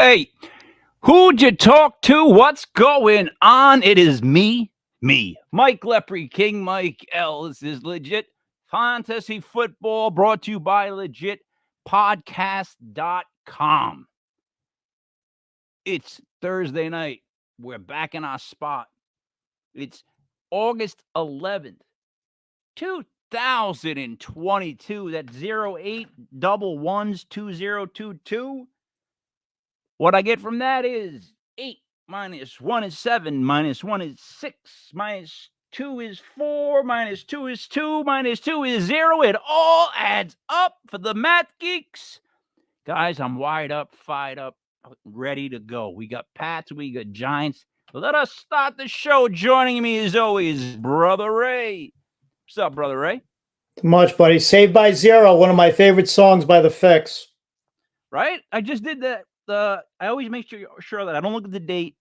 Hey, who'd you talk to? What's going on? It is me, Mike Lepre, King Mike L. This is Legit Fantasy Football, brought to you by LegitPodcast.com. It's Thursday night. We're back in our spot. It's August 11th, 2022. That's 08112022. What I get from that is 8 minus 1 is 7, minus 1 is 6, minus 2 is 4, minus 2 is 2, minus 2 is 0. It all adds up for the math geeks. Guys, I'm wired up, fired up, ready to go. We got Pats, we got Giants. Let us start the show. Joining me as always, Brother Ray. What's up, Brother Ray? Much, buddy. Saved by Zero, one of my favorite songs by The Fix. Right? I just did that. I always make sure that I don't look at the date,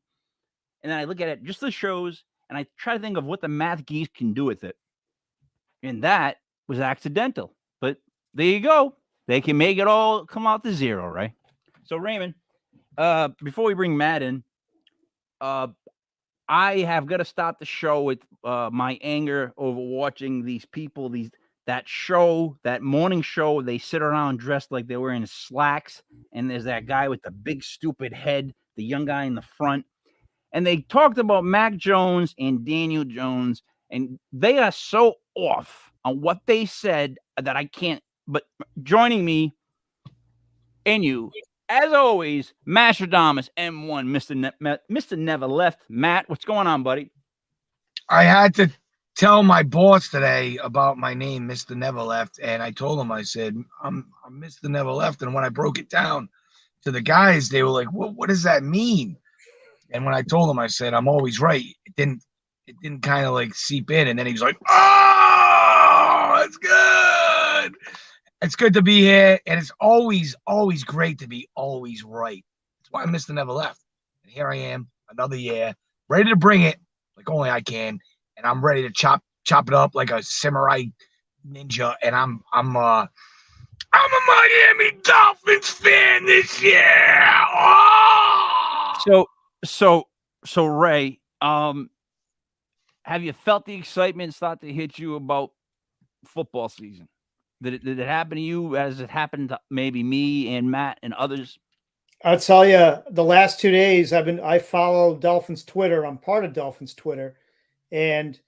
and then I look at it just the shows, and I try to think of what the math geeks can do with it. And that was accidental. But there you go. They can make it all come out to 0, right? So Raymond, before we bring Matt in, I have got to start the show with my anger over watching these people, that morning show. They sit around dressed like they're wearing slacks, and there's that guy with the big stupid head, the young guy in the front, and they talked about Mac Jones and Daniel Jones, and they are so off on what they said that I can't. But joining me and you, as always, Mastradamus M1, Mr. Never Left. Matt, what's going on, buddy? I had to tell my boss today about my name, Mr. Never Left, and I told him, I said, I'm Mr. Never Left. And when I broke it down to the guys, they were like, what does that mean? And when I told him, I said, I'm always right. It didn't kind of like seep in. And then he was like, oh, it's good. It's good to be here. And it's always great to be always right. That's why Mr. Never Left. And here I am, another year, ready to bring it like only I can. And I'm ready to chop it up like a samurai ninja. And I'm a Miami Dolphins fan this year. Oh! So Ray, have you felt the excitement start to hit you about football season? Did it happen to you as it happened to maybe me and Matt and others? I'll tell you, the last 2 days I follow Dolphins Twitter. I'm part of Dolphins Twitter, and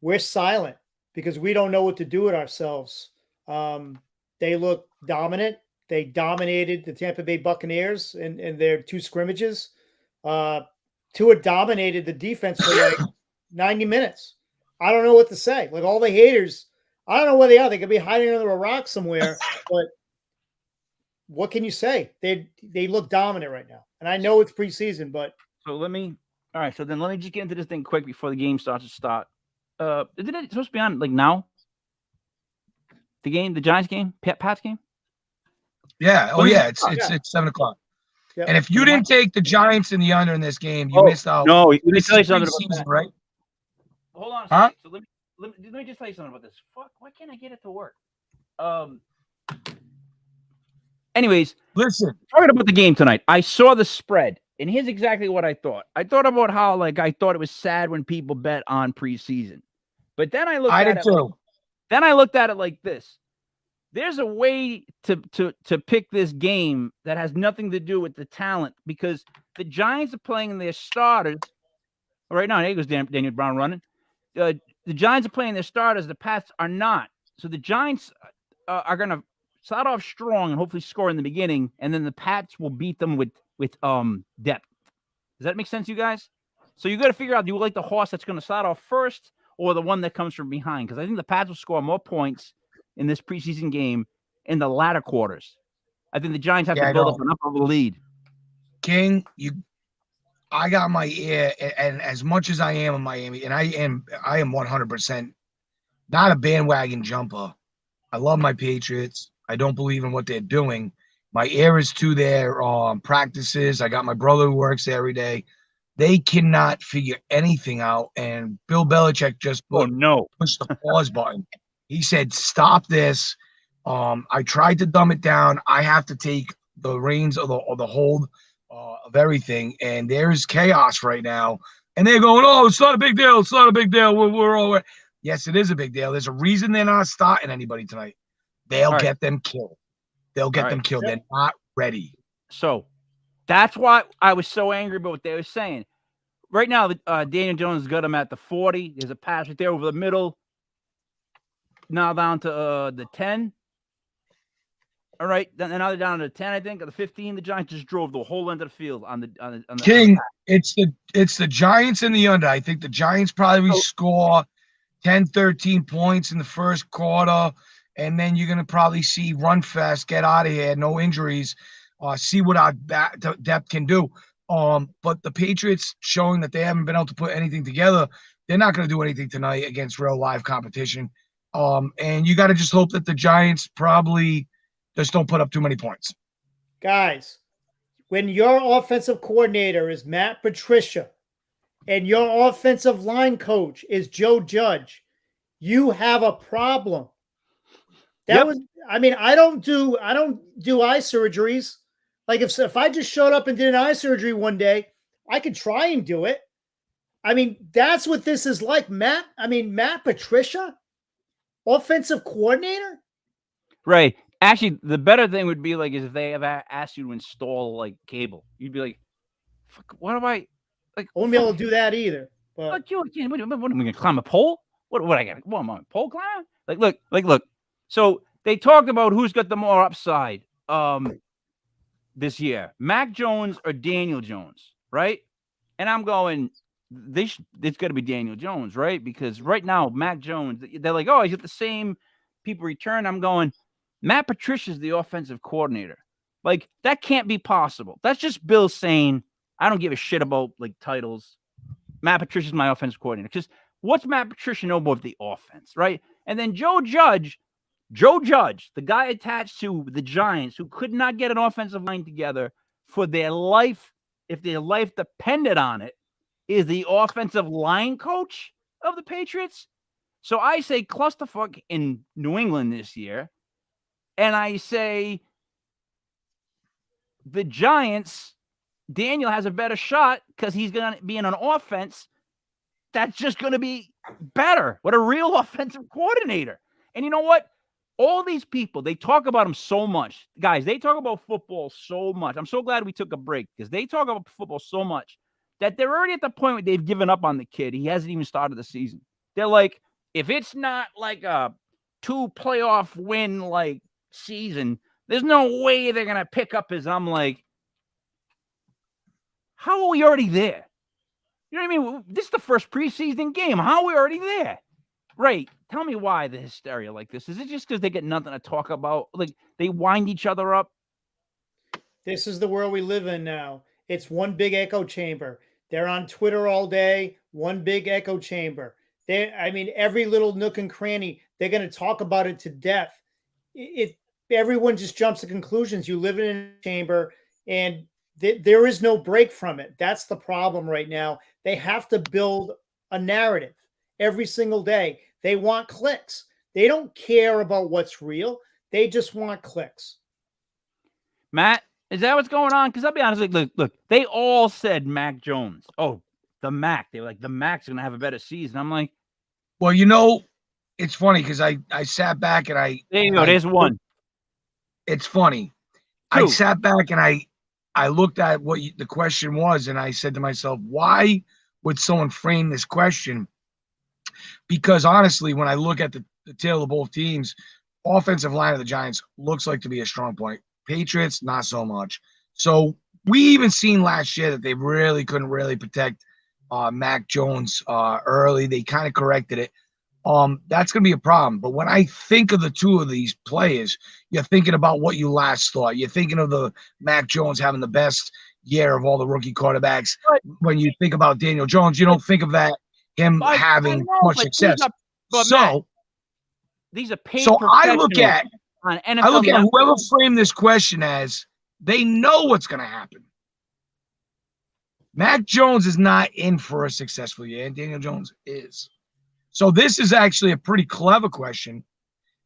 we're silent because we don't know what to do with ourselves. They look dominant. They dominated the Tampa Bay Buccaneers in their 2 scrimmages. Tua dominated the defense for like 90 minutes. I don't know what to say. Like, all the haters, I don't know where they are. They could be hiding under a rock somewhere, but what can you say? They look dominant right now. And I know it's preseason, but so let me just get into this thing quick before the game starts to start. Isn't it supposed to be on like now? The Giants game, Pats game? Yeah. Oh yeah. It's 7 o'clock. Yep. And if you didn't take the Giants in the under in this game, you missed out. No, let me tell you something about that. Right? Hold on a second. So let me just tell you something about this. Fuck, why can't I get it to work? Anyways, listen. Talking about the game tonight, I saw the spread, and here's exactly what I thought. I thought about how I thought it was sad when people bet on preseason, but then I looked at it like this. There's a way to pick this game that has nothing to do with the talent, because the Giants are playing their starters right now. There goes Daniel Brown running. The Giants are playing their starters. The Pats are not. So the Giants are going to start off strong and hopefully score in the beginning, and then the Pats will beat them with depth. Does that make sense to you guys? So you got to figure out, do you like the horse that's going to start off first or the one that comes from behind? Because I think the Pats will score more points in this preseason game in the latter quarters. I think the Giants have to build up enough of a lead. King, I got my ear, and as much as I am in Miami, and I am 100% not a bandwagon jumper. I love my Patriots. I don't believe in what they're doing. My ear is to their practices. I got my brother who works there every day. They cannot figure anything out, and Bill Belichick just pushed the pause button. He said, stop this. I tried to dumb it down. I have to take the reins of the hold of everything, and there's chaos right now. And they're going, "Oh, it's not a big deal. It's not a big deal. We're all right." Yes, it is a big deal. There's a reason they're not starting anybody tonight. They'll All right. get them killed. They'll get All them right. killed. They're not ready. So that's why I was so angry about what they were saying. Right now, Daniel Jones got him at the 40. There's a pass right there over the middle. Now down to the 10. All right, then now they're down to the 10, I think, or the 15. The Giants just drove the whole end of the field on the King. It's the Giants in the under. I think the Giants probably score 10, 13 points in the first quarter, and then you're gonna probably see run fast, get out of here, no injuries, see what our depth can do. But the Patriots showing that they haven't been able to put anything together, they're not gonna do anything tonight against real live competition. And you got to just hope that the Giants probably just don't put up too many points. Guys, when your offensive coordinator is Matt Patricia and your offensive line coach is Joe Judge, you have a problem. I don't do eye surgeries. Like if I just showed up and did an eye surgery one day, I could try and do it. I mean, that's what this is like. Matt Patricia, offensive coordinator. Right. Actually, the better thing would be like is if they ever asked you to install like cable, you'd be like, "Fuck, what am I like?" I won't be able to do that either. But what am I gonna climb a pole? What I got? What am I, a pole climber? Look. So they talked about who's got the more upside this year, Mac Jones or Daniel Jones, right? And I'm going, it's got to be Daniel Jones, right? Because right now, Mac Jones, they're like, oh, he's got the same people return. I'm going, Matt Patricia's the offensive coordinator. Like, that can't be possible. That's just Bill saying, I don't give a shit about, like, titles. Matt Patricia's my offensive coordinator. Because what's Matt Patricia know about the offense, right? And then Joe Judge, the guy attached to the Giants who could not get an offensive line together for their life, if their life depended on it, is the offensive line coach of the Patriots. So I say clusterfuck in New England this year. And I say the Giants, Daniel has a better shot because he's going to be in an offense that's just going to be better. What a real offensive coordinator. And you know what? All these people, they talk about him so much. Guys, they talk about football so much. I'm so glad we took a break because they talk about football so much that they're already at the point where they've given up on the kid. He hasn't even started the season. They're like, if it's not like a 2 playoff win like season, there's no way they're going to pick up his. I'm like, how are we already there? You know what I mean? This is the first preseason game. How are we already there? Right. Tell me why the hysteria like this. Is it just because they get nothing to talk about? Like, they wind each other up? This is the world we live in now. It's one big echo chamber. They're on Twitter all day, one big echo chamber. Every little nook and cranny, they're going to talk about it to death. Everyone just jumps to conclusions. You live in a chamber, and there is no break from it. That's the problem right now. They have to build a narrative every single day. They want clicks. They don't care about what's real. They just want clicks. Matt, is that what's going on? Because I'll be honest, look, they all said Mac Jones. Oh, the Mac. They were like, the Mac's going to have a better season. I'm like, well, you know, it's funny because I sat back and there you go. There's one. It's funny. 2. I sat back and I looked at what the question was, and I said to myself, why would someone frame this question? Because honestly, when I look at the tail of both teams, offensive line of the Giants looks like to be a strong point. Patriots, not so much. So we even seen last year that they really couldn't really protect Mac Jones early. They kind of corrected it. That's going to be a problem. But when I think of the two of these players, you're thinking about what you last thought. You're thinking of the Mac Jones having the best year of all the rookie quarterbacks. When you think about Daniel Jones, you don't think of that him having much success. These are paid so I look at on NFL whoever framed this question as they know what's going to happen. Mac Jones is not in for a successful year, and Daniel Jones is. So this is actually a pretty clever question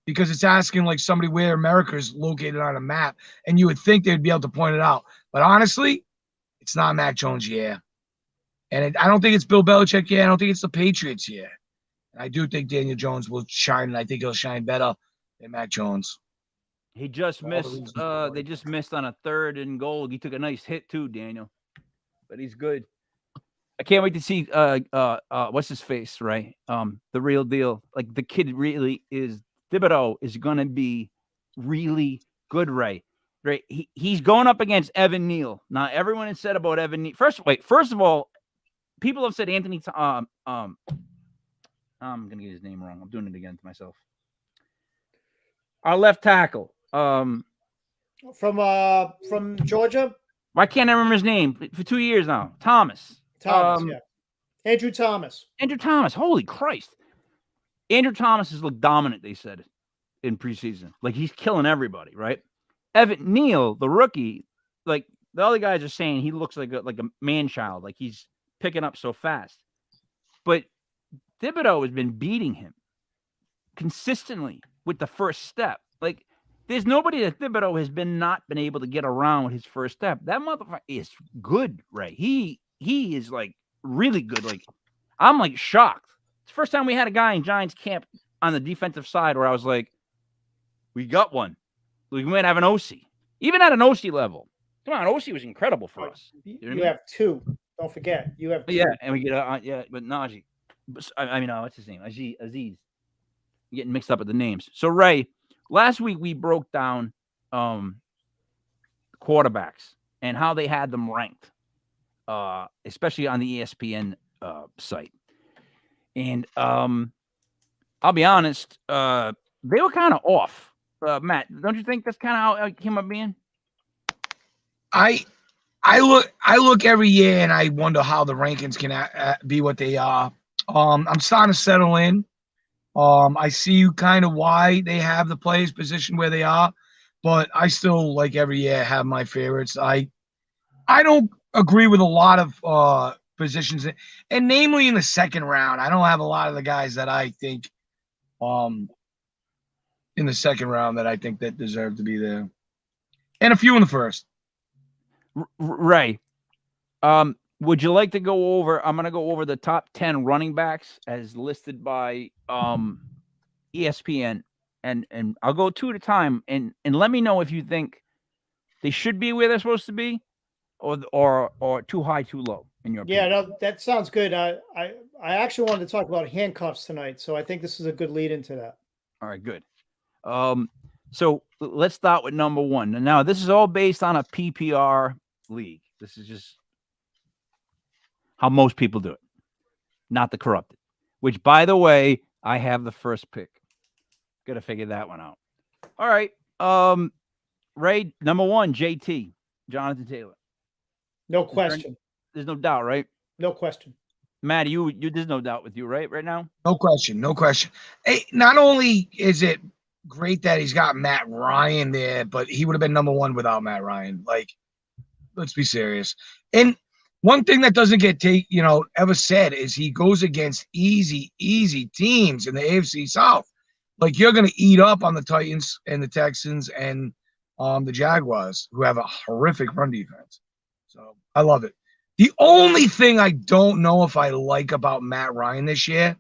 because it's asking like somebody where America is located on a map, and you would think they'd be able to point it out. But honestly, It's not Mac Jones' year. And I don't think it's Bill Belichick year. I don't think it's the Patriots year. And I do think Daniel Jones will shine, and I think he'll shine better than Mac Jones. He just For all the missed. reasons I They just missed on a 3rd and goal. He took a nice hit too, Daniel. But he's good. I can't wait to see what's his face, right? The real deal. Like the kid really is. Thibodeau is gonna be really good, right? Right. He's going up against Evan Neal. Now everyone has said about Evan Neal. First of all, people have said Anthony. I'm gonna get his name wrong. I'm doing it again to myself. Our left tackle. From Georgia. Why can't I remember his name for 2 years now? Thomas. Yeah. Andrew Thomas. Andrew Thomas. Holy Christ. Andrew Thomas has looked dominant, they said, in preseason. Like he's killing everybody, right? Evan Neal, the rookie, like the other guys are saying he looks like a man-child, like he's picking up so fast. But Thibodeau has been beating him consistently with the first step. Like there's nobody that Thibodeau has not been able to get around with his first step. That motherfucker is good, right? He is like really good. Like I'm like shocked. It's the first time we had a guy in Giants camp on the defensive side where I was like, we got one. We might have an OC. Even at an OC level. Come on, OC was incredible for us. You have 2. Don't forget. You have 2. Yeah, and we get but Najee. I mean, what's his name? Aziz. I'm getting mixed up with the names. So Ray, last week we broke down quarterbacks and how they had them ranked, especially on the ESPN site. And I'll be honest, they were kind of off. Matt, don't you think that's kind of how it came up being? I look every year and I wonder how the rankings can be what they are. I'm starting to settle in. I see kind of why they have the players positioned where they are, but I still, like every year, have my favorites. I don't agree with a lot of positions, and namely in the second round. I don't have a lot of the guys that I think in the second round that I think that deserve to be there, and a few in the first. Ray, would you like to go over? I'm going to go over the top 10 running backs as listed by ESPN, and I'll go 2 at a time, and let me know if you think they should be where they're supposed to be, or too high, too low in your opinion. Yeah, no, that sounds good. I actually wanted to talk about handcuffs tonight, so I think this is a good lead into that. All right, good. So let's start with number 1. And now this is all based on a PPR league. This is just how most people do it, not the corrupted, which, by the way, I have the first pick. Got to figure that one out. All right. Ray, number 1, JT, Jonathan Taylor. No question. There's no doubt, right? No question. Matt, you there's no doubt with you, right now? No question. No question. Hey, not only is it great that he's got Matt Ryan there, but he would have been number 1 without Matt Ryan. Like, let's be serious. And one thing that doesn't get ever said is he goes against easy teams in the AFC South. Like, you're going to eat up on the Titans and the Texans and the Jaguars, who have a horrific run defense. So I love it. The only thing I don't know if I like about Matt Ryan this year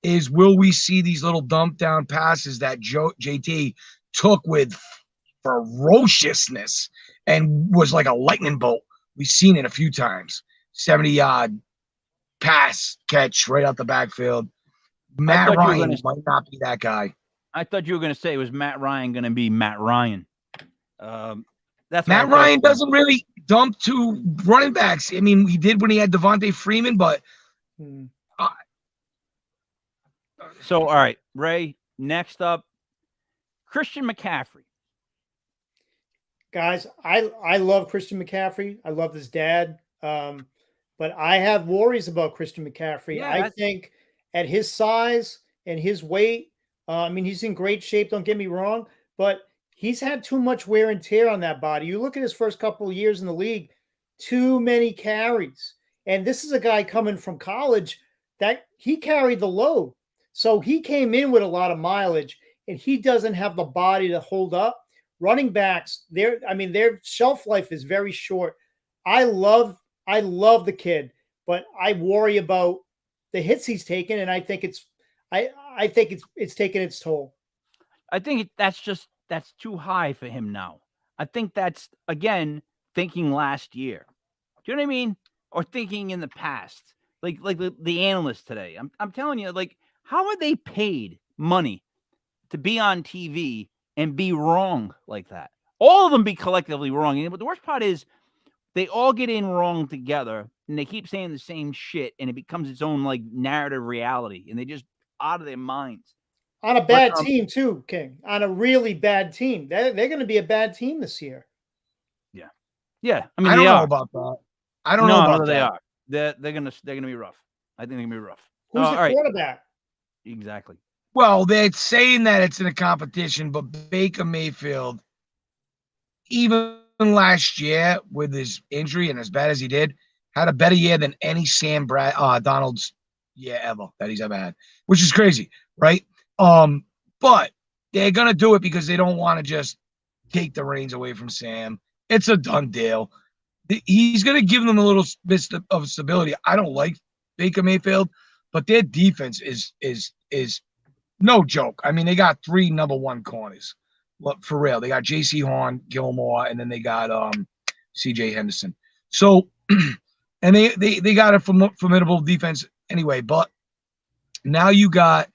is, will we see these little dump down passes that JT took with ferociousness and was like a lightning bolt? We've seen it a few times. 70-yard pass catch right out the backfield. Matt Ryan might not be that guy. I thought you were going to say, was Matt Ryan going to be Matt Ryan? That's Matt Ryan doesn't really dump to running backs. I mean, he did when he had Devontae Freeman, but so, all right, Ray, next up, Christian McCaffrey. Guys, I love Christian McCaffrey. I love his dad. But I have worries about Christian McCaffrey. Yeah, I think at his size and his weight, I mean, he's in great shape, don't get me wrong, but he's had too much wear and tear on that body. You look at his first couple of years in the league, too many carries. And this is a guy coming from college that he carried the load. So he came in with a lot of mileage, and he doesn't have the body to hold up. Running backs, their shelf life is very short. I love I love the kid, but I worry about the hits he's taken, and I think it's taken its toll. I think that's too high for him now. I think that's again thinking last year. Do you know what I mean? Or thinking in the past, like the analysts today. I'm telling you, like, how are they paid money to be on TV and be wrong like that? All of them be collectively wrong. But the worst part is they all get in wrong together and they keep saying the same shit and it becomes its own like narrative reality and they just out of their minds. On a But bad team too, King. On a really bad team. They're going to be a bad team this year. yeah, I mean I they don't know are. about that. I don't know about They that. are. They're gonna be rough. I think they're gonna be rough. Who's the all right. quarterback? Exactly. Well, they're saying that it's in a competition, but Baker Mayfield, even last year with his injury and as bad as he did, had a better year than any Sam Donald's year ever that he's ever had, which is crazy, right? But they're gonna do it because they don't want to just take the reins away from Sam. It's a done deal. He's gonna give them a little bit of stability. I don't like Baker Mayfield, but their defense is no joke. I mean, they got 3 number 1 corners. For real. They got J.C. Horn, Gilmore, and then they got C.J. Henderson. So, and they got a formidable defense anyway. But now you got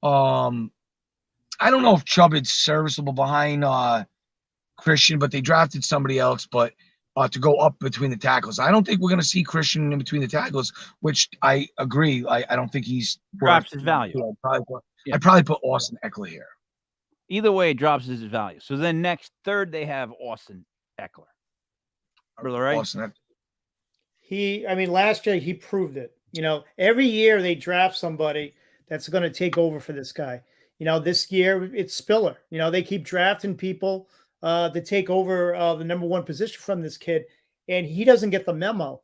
I don't know if Chubb is serviceable behind Christian, but they drafted somebody else, but to go up between the tackles. I don't think we're going to see Christian in between the tackles, which I agree. I don't think he's drops his value. I'd probably put Austin Eckler here. Either way, it drops his value. So then third, they have Austin Eckler. Brother, right? Austin Eckler. Last year he proved it. Every year they draft somebody that's going to take over for this guy. This year it's Spiller. They keep drafting people to take over the number 1 position from this kid, and he doesn't get the memo.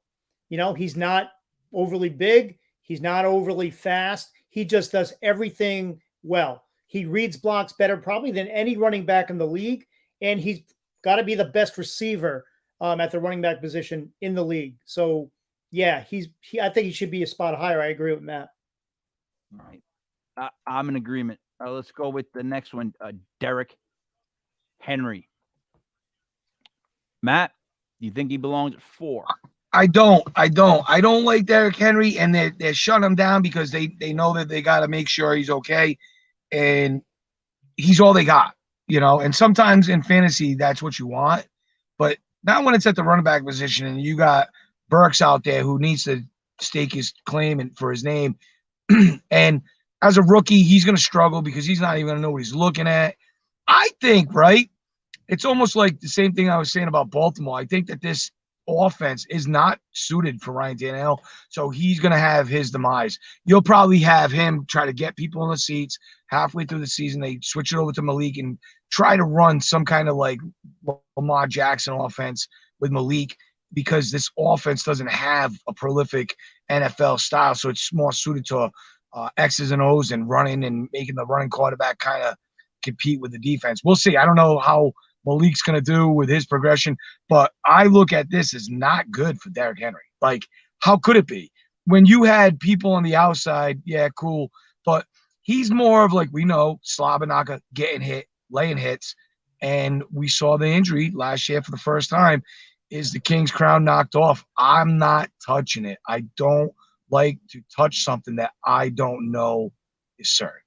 He's not overly big. He's not overly fast. He just does everything well. He reads blocks better probably than any running back in the league, and he's got to be the best receiver at the running back position in the league. So, yeah, I think he should be a spot higher. I agree with Matt. All right. I'm in agreement. Let's go with the next one, Derrick Henry. Matt, do you think he belongs at 4? I don't like Derrick Henry, and they're shutting him down because they know that they got to make sure he's okay, and he's all they got, and sometimes in fantasy that's what you want, but not when it's at the running back position and you got Burks out there who needs to stake his claim for his name. And as a rookie, he's going to struggle because he's not even going to know what he's looking at. I think, right, it's almost like the same thing I was saying about Baltimore. I think that this offense is not suited for Ryan Tannehill, so he's going to have his demise. You'll probably have him try to get people in the seats halfway through the season. They switch it over to Malik and try to run some kind of like Lamar Jackson offense with Malik because this offense doesn't have a prolific NFL style, so it's more suited to X's and O's and running and making the running quarterback kind of compete with the defense. We'll see. I don't know how Malik's going to do with his progression, but I look at this as not good for Derrick Henry. Like, how could it be? When you had people on the outside, yeah, cool, but he's more of like, we know, Slabanaka getting hit, laying hits, and we saw the injury last year for the first time. Is the King's crown knocked off? I'm not touching it. I don't like to touch something that I don't know is certain.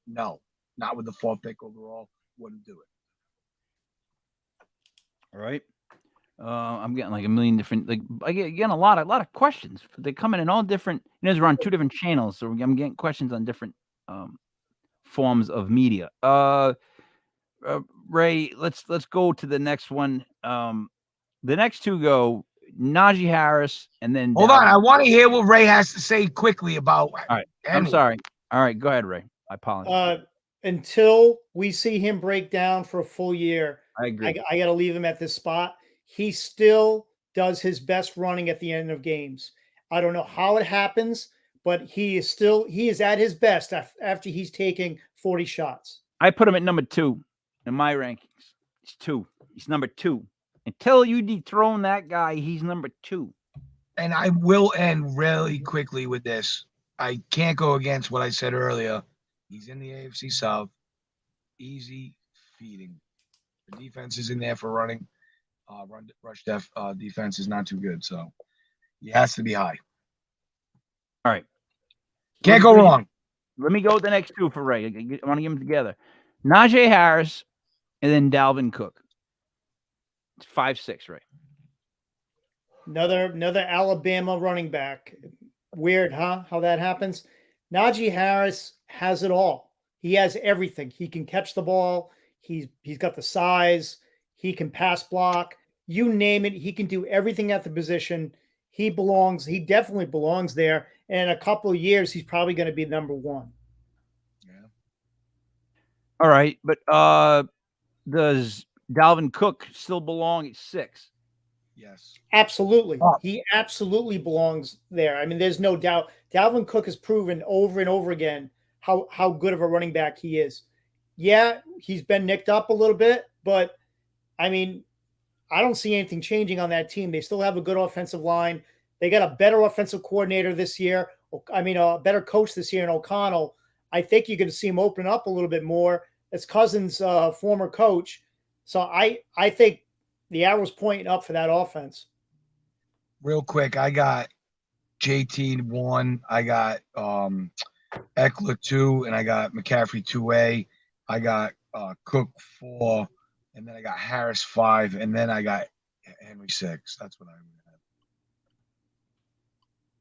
No, not with the 4th pick overall. Wouldn't do it. All right. I'm getting like a million different, I get a lot of questions. They come in all different, we're on 2 different channels, so I'm getting questions on different forms of media. Ray, let's go to the next one. The next 2 go Najee Harris and then hold on. I want to hear what Ray has to say quickly about. All right. Henry. I'm sorry. All right, go ahead, Ray. I apologize. Until we see him break down for a full year, I agree. I got to leave him at this spot. He still does his best running at the end of games. I don't know how it happens, but he is at his best after he's taking 40 shots. I put him at number 2 in my rankings. He's 2. He's number 2. Until you dethrone that guy, he's number 2. And I will end really quickly with this. I can't go against what I said earlier. He's in the AFC South. Easy feeding. The defense is in there for running. Rush defense is not too good, so he has to be high. All right. Can't go wrong. Let me go with the next two for Ray. I want to get them together. Najee Harris and then Dalvin Cook. It's 5'6", Ray. Another Alabama running back. Weird, huh? How that happens. Najee Harris has it all. He has everything. He can catch the ball. He's got the size. He can pass block. You name it. He can do everything at the position. He belongs. He definitely belongs there. And in a couple of years, he's probably going to be number one. Yeah. All right, but does Dalvin Cook still belong at 6? Yes. Absolutely. He absolutely belongs there. I mean, there's no doubt. Dalvin Cook has proven over and over again how good of a running back he is. Yeah, he's been nicked up a little bit, but I mean, I don't see anything changing on that team. They still have a good offensive line. They got a better offensive coordinator this year. I mean, a better coach this year in O'Connell. I think you're going to see him open up a little bit more. It's Cousins' former coach. So I think the arrow's pointing up for that offense. Real quick, I got JT 1. I got Eckler 2, and I got McCaffrey 2A. I got Cook 4, and then I got Harris 5, and then I got Henry 6. That's what I would have.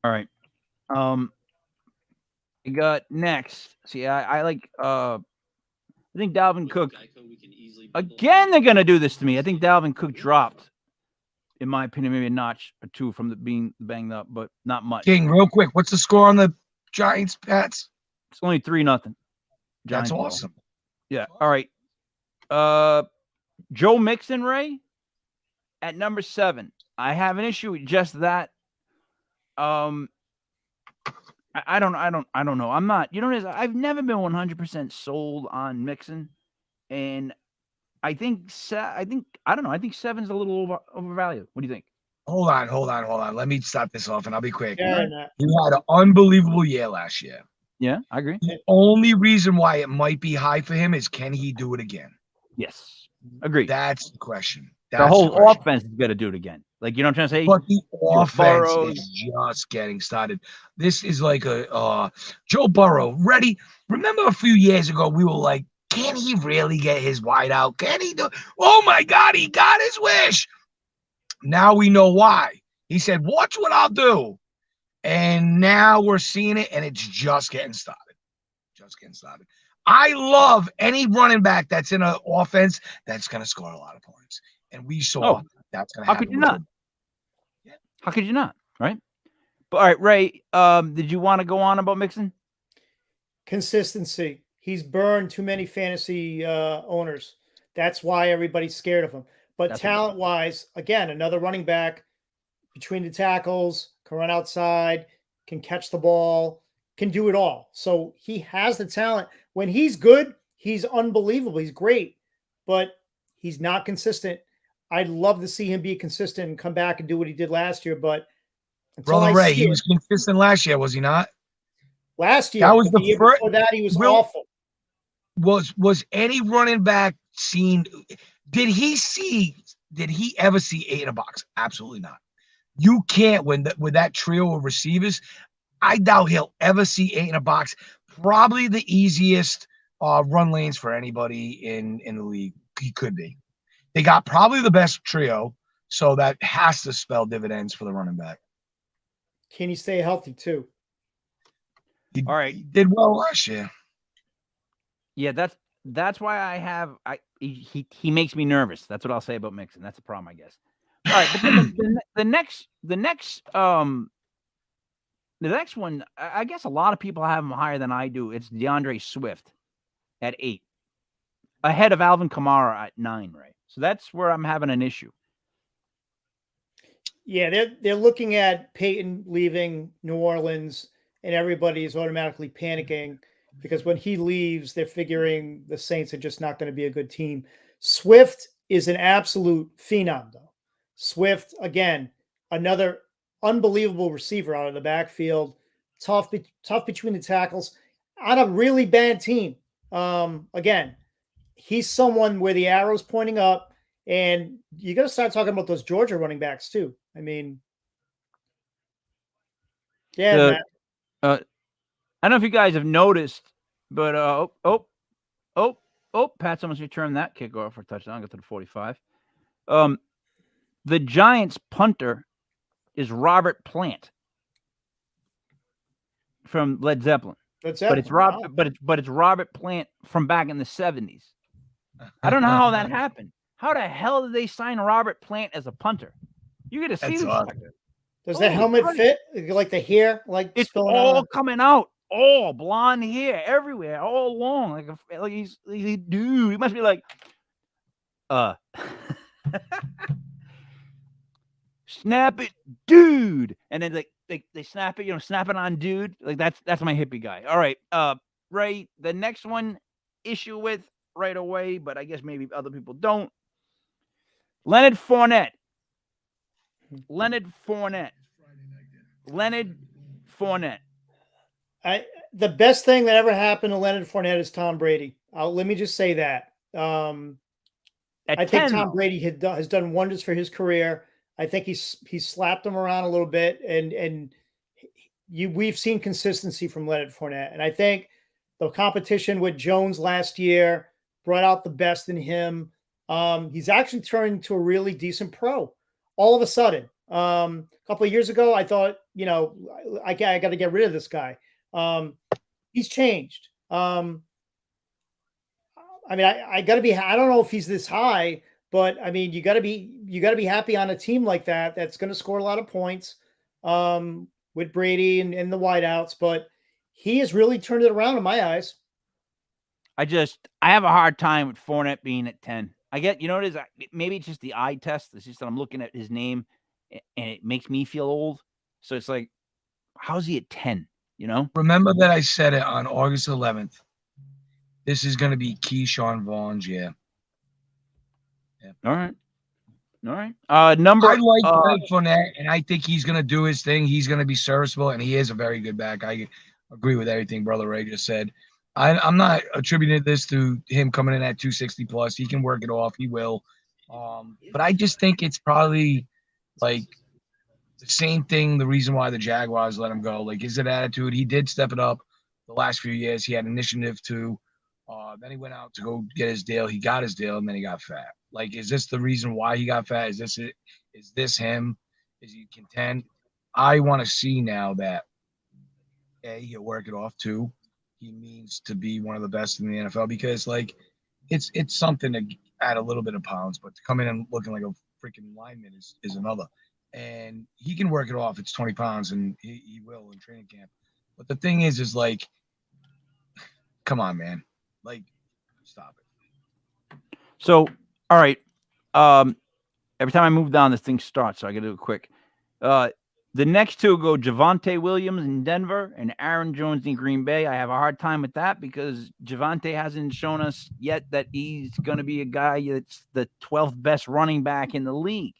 All right. I got next. See, I like I think Dalvin Cook. Again, they're gonna do this to me. I think Dalvin Cook dropped, in my opinion, maybe a notch or two from the being banged up, but not much. King, real quick, what's the score on the Giants, Pats? It's only 3-0. That's awesome. Ball. Yeah. All right. Joe Mixon, Ray, at number 7. I have an issue with just that. I don't know. I'm not. I've never been 100% sold on Mixon, and I think 7's a little overvalued. What do you think? Hold on. Let me stop this off, and I'll be quick. Yeah, you had an unbelievable year last year. Yeah, I agree. The only reason why it might be high for him is, can he do it again? Yes, agreed. That's the question. The whole offense is going to do it again. Like, you know what I'm trying to say? But the offense is just getting started. This is like a Joe Burrow ready. Remember a few years ago, we were like, can he really get his wide out? Can he do? Oh my God, he got his wish. Now we know why. He said, watch what I'll do. And now we're seeing it, and it's just getting started. I love any running back that's in an offense that's going to score a lot of points. And we saw that's going to happen. How could you not? How could you not? Right? But all right, Ray, did you want to go on about Mixon? Consistency. He's burned too many fantasy owners. That's why everybody's scared of him. But talent-wise, again, another running back between the tackles, can run outside, can catch the ball, can do it all. So he has the talent. When he's good, he's unbelievable. He's great, but he's not consistent. I'd love to see him be consistent and come back and do what he did last year. But Brother Ray, he was consistent last year, was he not? Last year, that was the year first. Before that, he was awful. Was any running back seen? Did he ever see 8 in a box? Absolutely not. You can't with that trio of receivers. I doubt he'll ever see 8 in a box. Probably the easiest run lanes for anybody in the league. He could be. They got probably the best trio, so that has to spell dividends for the running back. Can he stay healthy too? He did well last year. Yeah, that's why I have he makes me nervous. That's what I'll say about Mixon. That's the problem, I guess. All right, but then the next one, I guess a lot of people have him higher than I do. It's DeAndre Swift at 8, ahead of Alvin Kamara at 9, right? So that's where I'm having an issue. Yeah, they're looking at Peyton leaving New Orleans, and everybody is automatically panicking because when he leaves, they're figuring the Saints are just not going to be a good team. Swift is an absolute phenom, though. Swift, again, another unbelievable receiver out of the backfield. Tough between the tackles on a really bad team. Again, he's someone where the arrow's pointing up, and you got to start talking about those Georgia running backs too. I mean, yeah, Matt. I don't know if you guys have noticed, but Pat's almost returned that kickoff for a touchdown. Got to the 45. The Giants punter is Robert Plant from Led Zeppelin. But it's Robert Plant from back in the 70s. I don't know how that happened. How the hell did they sign Robert Plant as a punter? You got to see this. Awesome. Does the helmet fit? Like the hair, like it's all coming out, all blonde hair everywhere, all long, like he's dude. He must be like, snap it, dude, and then they snap it, snap it on, dude. Like that's my hippie guy. All right, Ray. The next one issue with right away, but I guess maybe other people don't. Leonard Fournette. The best thing that ever happened to Leonard Fournette is Tom Brady. Let me just say that. I think Tom Brady has done wonders for his career. I think he's slapped him around a little bit, and we've seen consistency from Leonard Fournette. And I think the competition with Jones last year brought out the best in him. He's actually turned into a really decent pro. All of a sudden, a couple of years ago, I thought, I got to get rid of this guy. He's changed. I mean, I got to be. I don't know if he's this high, but I mean, you got to be happy on a team like that that's going to score a lot of points with Brady and the wideouts. But he has really turned it around in my eyes. I have a hard time with Fournette being at 10. I get, it is. Maybe it's just the eye test. It's just that I'm looking at his name, and it makes me feel old. So it's like, how's he at 10? Remember that I said it on August 11th. This is going to be Keyshawn Vaughn's year. Yeah. All right. I like Leonard Fournette, and I think he's going to do his thing. He's going to be serviceable, and he is a very good back. I agree with everything Brother Ray just said. I'm not attributing this to him coming in at 260 plus. He can work it off. He will. But I just think it's probably like the same thing. The reason why the Jaguars let him go, like his attitude. He did step it up the last few years. He had initiative to. Then he went out to go get his deal. He got his deal, and then he got fat. Like, is this the reason why he got fat? Is this it? Is this him? Is he content? I want to see now that he'll work it off too. He means to be one of the best in the NFL because, like, it's something to add a little bit of pounds, but to come in and looking like a freaking lineman is another. And he can work it off. It's 20 pounds, and he will in training camp. But the thing is like, come on, man. Like, stop it. So, all right. Every time I move down, this thing starts, so I got to do it quick. The next two go Javonte Williams in Denver and Aaron Jones in Green Bay. I have a hard time with that because Javonte hasn't shown us yet that he's going to be a guy that's the 12th best running back in the league.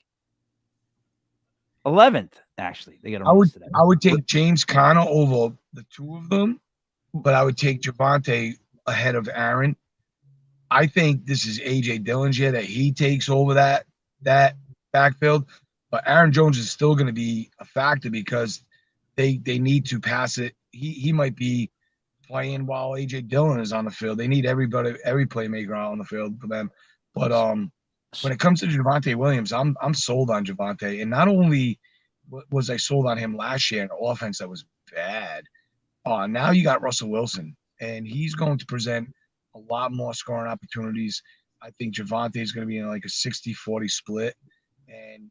11th, actually. They got today. I would take James Conner over the two of them, but I would take Javonte ahead of Aaron. I think this is A.J. Dillon's year that he takes over that backfield. But Aaron Jones is still going to be a factor because they need to pass it. He might be playing while A.J. Dillon is on the field. They need every playmaker out on the field for them. But when it comes to Javonte Williams, I'm sold on Javonte. And not only was I sold on him last year in an offense that was bad, now you got Russell Wilson. And he's going to present a lot more scoring opportunities. I think Javonte is going to be in like a 60-40 split. And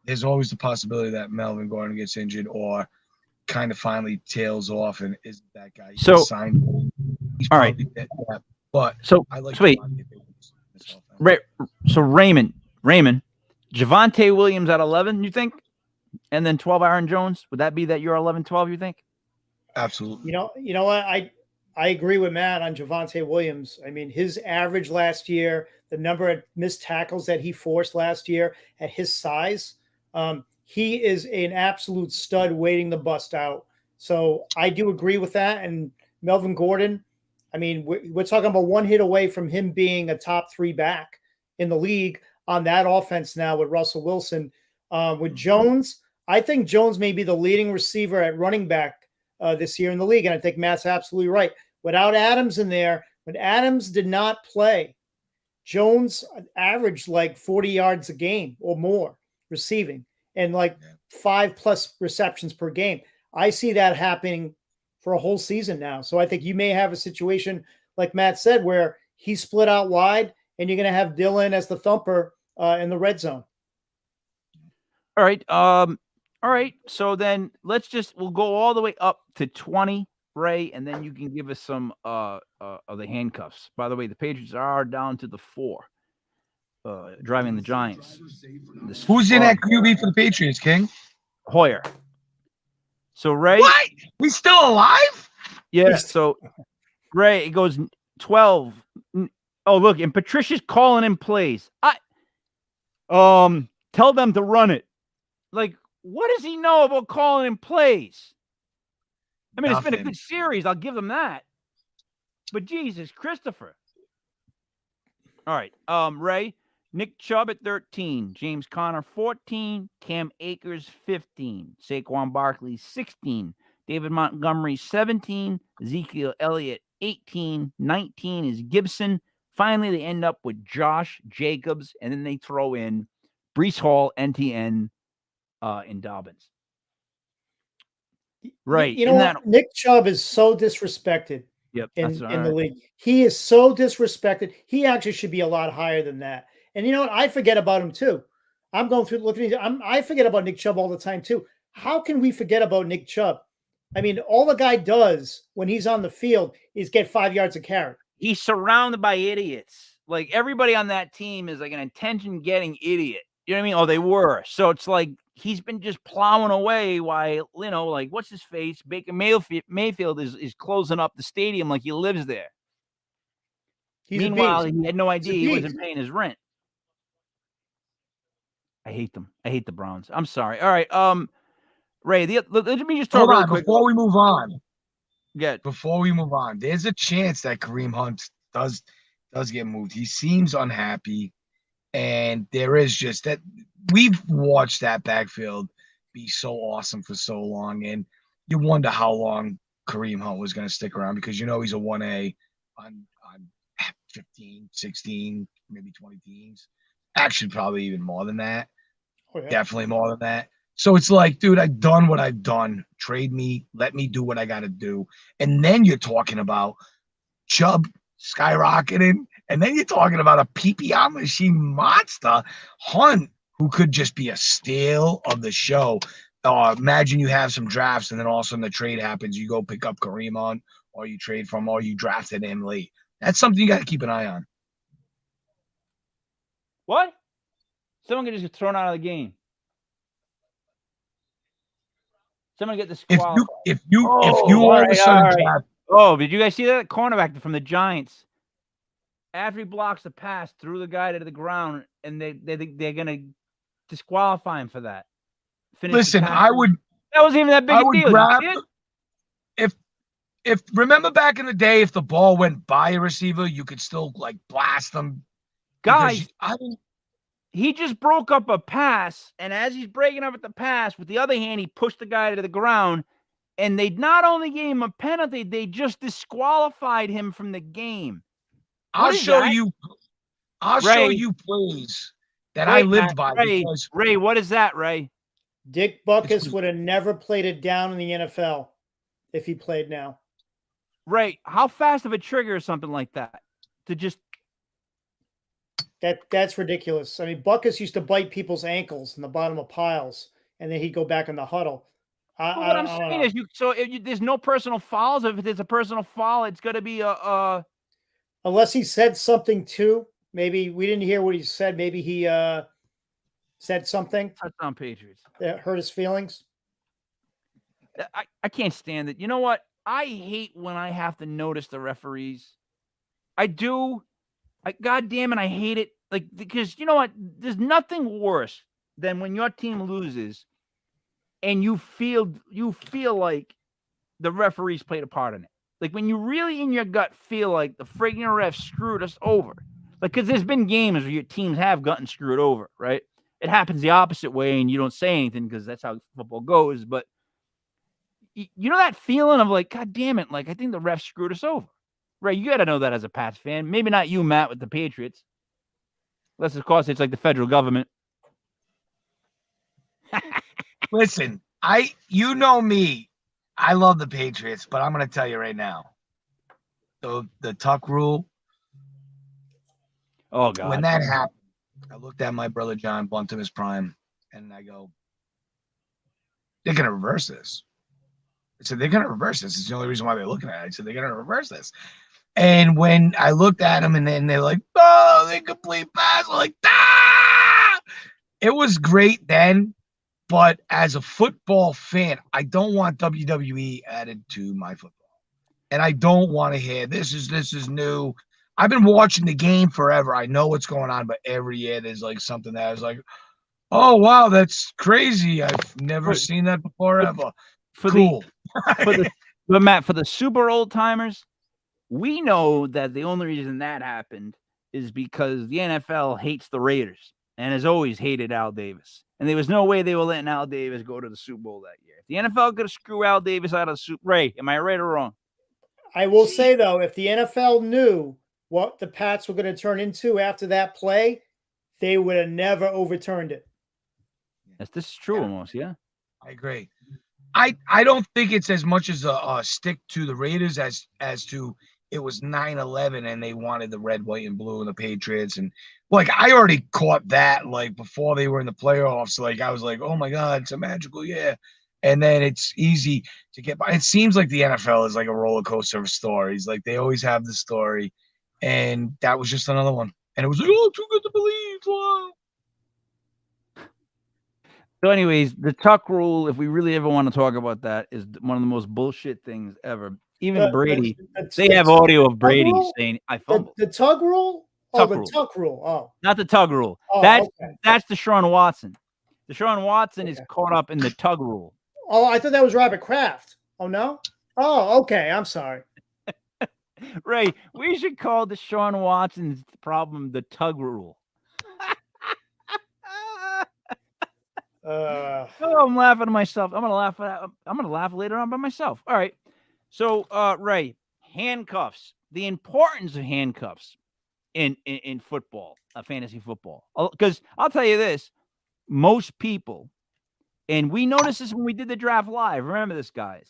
there's always the possibility that Melvin Gordon gets injured or kind of finally tails off and isn't that guy. So, signed. All right. But so, I like wait. So Raymond, Javonte Williams at 11, you think? And then 12 Aaron Jones? Would that be that you're 11-12, you think? Absolutely. You know what? I agree with Matt on Javonte Williams. I mean, his average last year, the number of missed tackles that he forced last year at his size, he is an absolute stud waiting to bust out. So I do agree with that. And Melvin Gordon, I mean, we're talking about one hit away from him being a top 3 back in the league on that offense now with Russell Wilson. With Jones, I think Jones may be the leading receiver at running back this year in the league. And I think Matt's absolutely right. Without Adams in there, when Adams did not play, Jones averaged like 40 yards a game or more receiving and like 5+ receptions per game. I see that happening for a whole season now. So I think you may have a situation like Matt said, where he split out wide and you're going to have Dylan as the thumper in the red zone. All right. All right. So then we'll go all the way up to 20, Ray, and then you can give us some of the handcuffs. By the way, the Patriots are down to the 4, driving the Giants. Who's in at QB for the Patriots, King? Hoyer. So Ray, what? He's still alive? Yeah. So Ray, it goes 12. Oh, look, and Patricia's calling in plays. Tell them to run it. Like, what does he know about calling in plays? I mean, It's been a good series. I'll give them that. But Jesus, Christopher. All right. Ray, Nick Chubb at 13, James Conner 14, Cam Akers 15, Saquon Barkley 16, David Montgomery 17, Ezekiel Elliott 18, 19 is Gibson. Finally, they end up with Josh Jacobs, and then they throw in Breece Hall, NTN, and Dobbins. Right. You know what? Nick Chubb is so disrespected in the league. He is so disrespected. He actually should be a lot higher than that. And you know what? I forget about him too. I'm going through looking. I forget about Nick Chubb all the time too. How can we forget about Nick Chubb? I mean, all the guy does when he's on the field is get 5 yards of carry. He's surrounded by idiots. Like, everybody on that team is like an attention-getting idiot. You know what I mean? Oh, they were. So it's like he's been just plowing away while, like, what's his face? Baker Mayfield is closing up the stadium like he lives there. Meanwhile, he had no idea he wasn't paying his rent. I hate them. I hate the Browns. I'm sorry. All right. Ray, let me just talk real quick. Before we move on. Good. Before we move on, there's a chance that Kareem Hunt does get moved. He seems unhappy, and there is just that we've watched that backfield be so awesome for so long, and you wonder how long Kareem Hunt was going to stick around because he's a 1A on 15, 16, maybe 20 teams. Actually, probably even more than that. Oh, yeah. Definitely more than that. So it's like, dude, I've done what I've done. Trade me. Let me do what I got to do. And then you're talking about Chubb skyrocketing. And then you're talking about a PPR machine monster, Hunt, who could just be a steal of the show. Imagine you have some drafts and then all of a sudden the trade happens. You go pick up Kareem Hunt, or you trade from, or you drafted him late. That's something you got to keep an eye on. What? Someone could just get thrown out of the game. Someone get disqualified. If you all of a sudden draft. Oh, did you guys see that cornerback from the Giants? After he blocks the pass, threw the guy to the ground, and they're gonna disqualify him for that. Listen, that wasn't even that big a deal. Grab, if remember back in the day, if the ball went by a receiver, you could still like blast them. Guys, he just broke up a pass, and as he's breaking up at the pass, with the other hand, he pushed the guy to the ground, and they not only gave him a penalty, they just disqualified him from the game. I'll show you plays that I lived by. Ray, what is that, Ray? Dick Butkus would have never played it down in the NFL if he played now. Ray, how fast of a trigger is something like that? To just that's ridiculous. I mean, Butkus used to bite people's ankles in the bottom of piles, and then he'd go back in the huddle. What I'm saying is, there's no personal fouls. If there's a personal foul, it's going to be a. Unless he said something too. Maybe we didn't hear what he said. Maybe he said something. Touchdown Patriots. That hurt his feelings. I can't stand it. You know what? I hate when I have to notice the referees. I do. God damn it, I hate it. Like, because you know what? There's nothing worse than when your team loses and you feel like the referees played a part in it. Like when you really in your gut feel like the friggin' ref screwed us over. Like, because there's been games where your teams have gotten screwed over, right? It happens the opposite way, and you don't say anything because that's how football goes. But you know that feeling of like, God damn it, like I think the ref screwed us over. Right? You got to know that as a Pats fan. Maybe not you, Matt, with the Patriots. Unless, of course, it's like the federal government. Listen, you know me. I love the Patriots, but I'm going to tell you right now. The Tuck rule. Oh, God. When that happened, I looked at my brother John Buntimus Prime, and I go, they're going to reverse this. I said, they're going to reverse this. It's the only reason why they're looking at it. I said, they're going to reverse this. And when I looked at them, and then they're like, oh, they complete pass. I'm like, ah! It was great then. But as a football fan, I don't want WWE added to my football. And I don't want to hear this is new. I've been watching the game forever. I know what's going on, but every year there's like something that I was like, oh wow, that's crazy. I've never seen that before ever. Cool. But Matt, for the super old timers, we know that the only reason that happened is because the NFL hates the Raiders and has always hated Al Davis. And there was no way they were letting Al Davis go to the Super Bowl that year. If the NFL could have screwed Al Davis out of the Super Bowl, Ray, am I right or wrong? I will say, though, if the NFL knew what the Pats were going to turn into after that play, they would have never overturned it. Yes, this is true almost, yeah. I agree. I don't think it's as much as a stick to the Raiders as to it was 9/11 and they wanted the red, white, and blue and the Patriots. And like I already caught that like before they were in the playoffs. Like I was like, oh my God, it's a magical year. And then it's easy to get by. It seems like the NFL is like a roller coaster of stories. Like they always have the story. And that was just another one. And it was like, oh, too good to believe. Wow. So anyways, the Tuck rule, if we really ever want to talk about that, is one of the most bullshit things ever. Even Brady, they have audio of Brady saying, I fumbled. The tug rule? Tuck the rule. tuck rule. Oh. Not the tug rule. Oh, that's Deshaun Watson. Deshaun Watson is caught up in the tug rule. Oh, I thought that was Robert Kraft. Oh, no? Oh, okay. I'm sorry. Ray, we should call Deshaun Watson's problem the tug rule. I'm laughing at myself. I'm gonna laugh later on by myself. All right. So Ray, handcuffs. The importance of handcuffs in football, fantasy football. Because I'll tell you this, most people, and we noticed this when we did the draft live. Remember this, guys.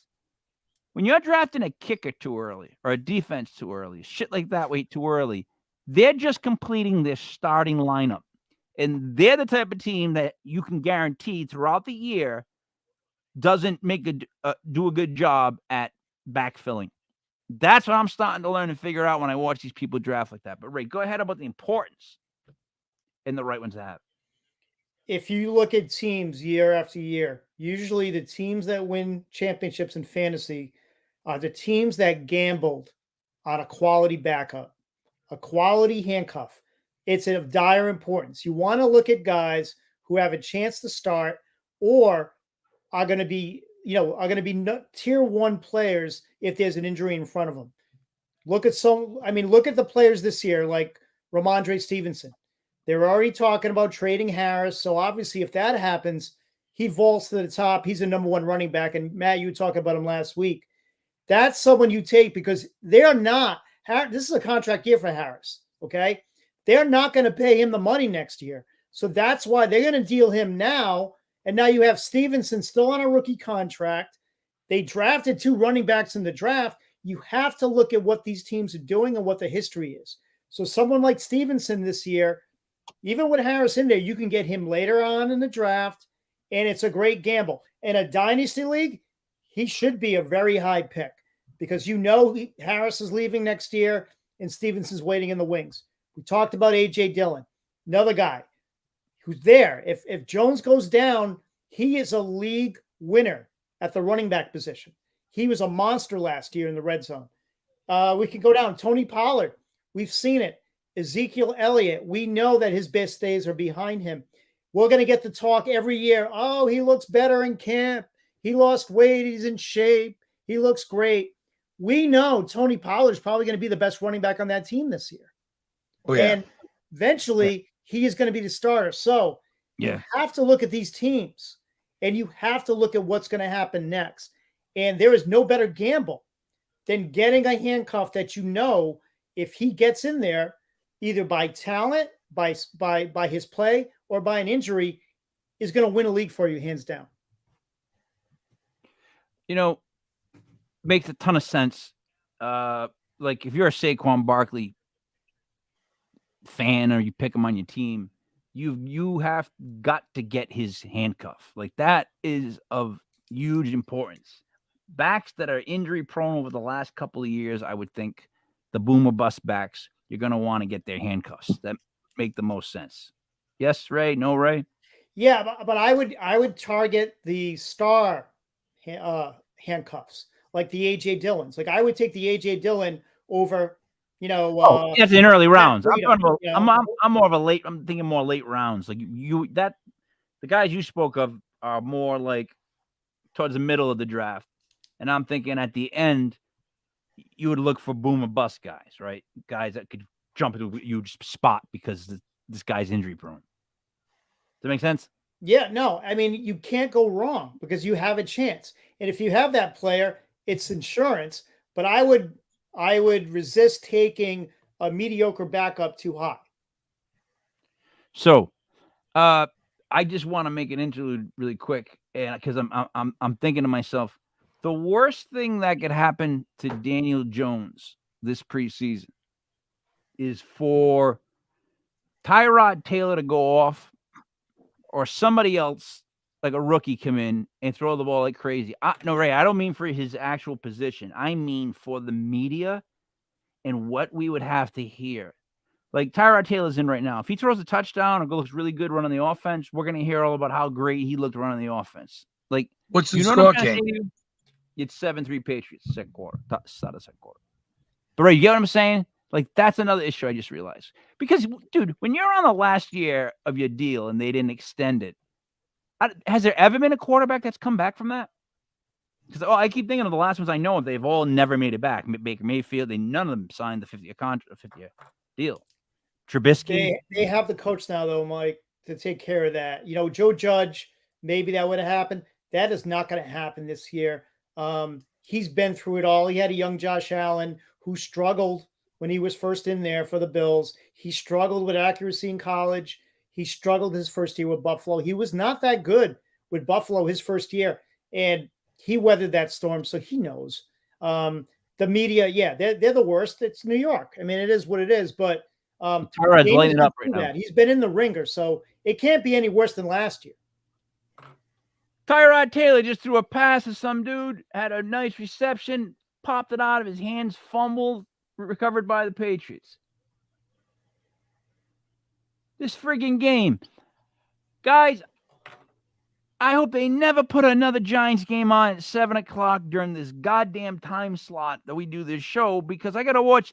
When you're drafting a kicker too early or a defense too early, shit like that, wait too early, they're just completing their starting lineup. And they're the type of team that you can guarantee throughout the year doesn't do a good job at backfilling. That's what I'm starting to learn and figure out when I watch these people draft like that. But Ray, go ahead about the importance and the right ones to have. If you look at teams year after year, usually the teams that win championships in fantasy are the teams that gambled on a quality backup, a quality handcuff. It's of dire importance. You want to look at guys who have a chance to start or are going to be, tier one players if there's an injury in front of them. Look at the players this year like Ramondre Stevenson. They're already talking about trading Harris. So obviously if that happens, he vaults to the top. He's the number one running back. And Matt, you talked about him last week. That's someone you take because they're not. This is a contract year for Harris. Okay. They're not going to pay him the money next year. So that's why they're going to deal him now. And now you have Stevenson still on a rookie contract. They drafted 2 running backs in the draft. You have to look at what these teams are doing and what the history is. So someone like Stevenson this year, even with Harris in there, you can get him later on in the draft, and it's a great gamble. In a dynasty league, he should be a very high pick because Harris is leaving next year and Stevenson's waiting in the wings. We talked about A.J. Dillon, another guy who's there. If Jones goes down, he is a league winner at the running back position. He was a monster last year in the red zone. We can go down. Tony Pollard, we've seen it. Ezekiel Elliott, we know that his best days are behind him. we're going to get the talk every year. Oh, he looks better in camp. He lost weight. He's in shape. He looks great. We know Tony Pollard's probably going to be the best running back on that team this year. Oh, yeah. And eventually he is going to be the starter. So you have to look at these teams and you have to look at what's going to happen next. And there is no better gamble than getting a handcuff that you know if he gets in there, either by talent, by his play, or by an injury, is going to win a league for you, hands down. You know, makes a ton of sense. Like if you're a Saquon Barkley fan or you pick him on your team, you have got to get his handcuff. Like that is of huge importance. Backs that are injury prone over the last couple of years, I would think the boom or bust backs, you're going to want to get their handcuffs. That make the most sense. Yes, Ray? No, Ray? Yeah, but I would target the star handcuffs, like the AJ Dillons. Like I would take the AJ Dillon over, that's in early rounds. Freedom, I'm more of a late. I'm thinking more late rounds. Like the guys you spoke of are more like towards the middle of the draft, and I'm thinking at the end you would look for boom or bust guys, right? Guys that could jump into a huge spot because this guy's injury prone. Does that make sense? Yeah, no. I mean, you can't go wrong because you have a chance, and if you have that player, it's insurance. But I would resist taking a mediocre backup too high. So, I just want to make an interlude really quick, and because I'm thinking to myself, the worst thing that could happen to Daniel Jones this preseason is for Tyrod Taylor to go off, or somebody else like a rookie come in and throw the ball like crazy. No, Ray, I don't mean for his actual position. I mean for the media and what we would have to hear. Like Tyrod Taylor's in right now. If he throws a touchdown or looks really good running the offense, we're going to hear all about how great he looked running the offense. Like, what's the score, score, King? It's 7-3 Patriots, second quarter. Start of second quarter. But Ray, you get what I'm saying? Like, that's another issue I just realized. Because, dude, when you're on the last year of your deal and they didn't extend it, has there ever been a quarterback that's come back from that? Because I keep thinking of the last ones I know of. They've all never made it back. Baker Mayfield, none of them signed the 50-year contract, 50-year deal. Trubisky. They have the coach now, though, Mike, to take care of that. Joe Judge, maybe that would have happened. That is not going to happen this year. He's been through it all. He had a young Josh Allen who struggled when he was first in there for the Bills. He struggled with accuracy in college. He struggled his first year with Buffalo. He was not that good with Buffalo his first year, and he weathered that storm, so he knows. The media, yeah, they're the worst. It's New York. I mean, it is what it is, but Tyrod's lighting up right now. He's been in the ringer, so it can't be any worse than last year. Tyrod Taylor just threw a pass to some dude, had a nice reception, popped it out of his hands, fumbled, recovered by the Patriots. This friggin' game. Guys, I hope they never put another Giants game on at 7 o'clock during this goddamn time slot that we do this show, because I got to watch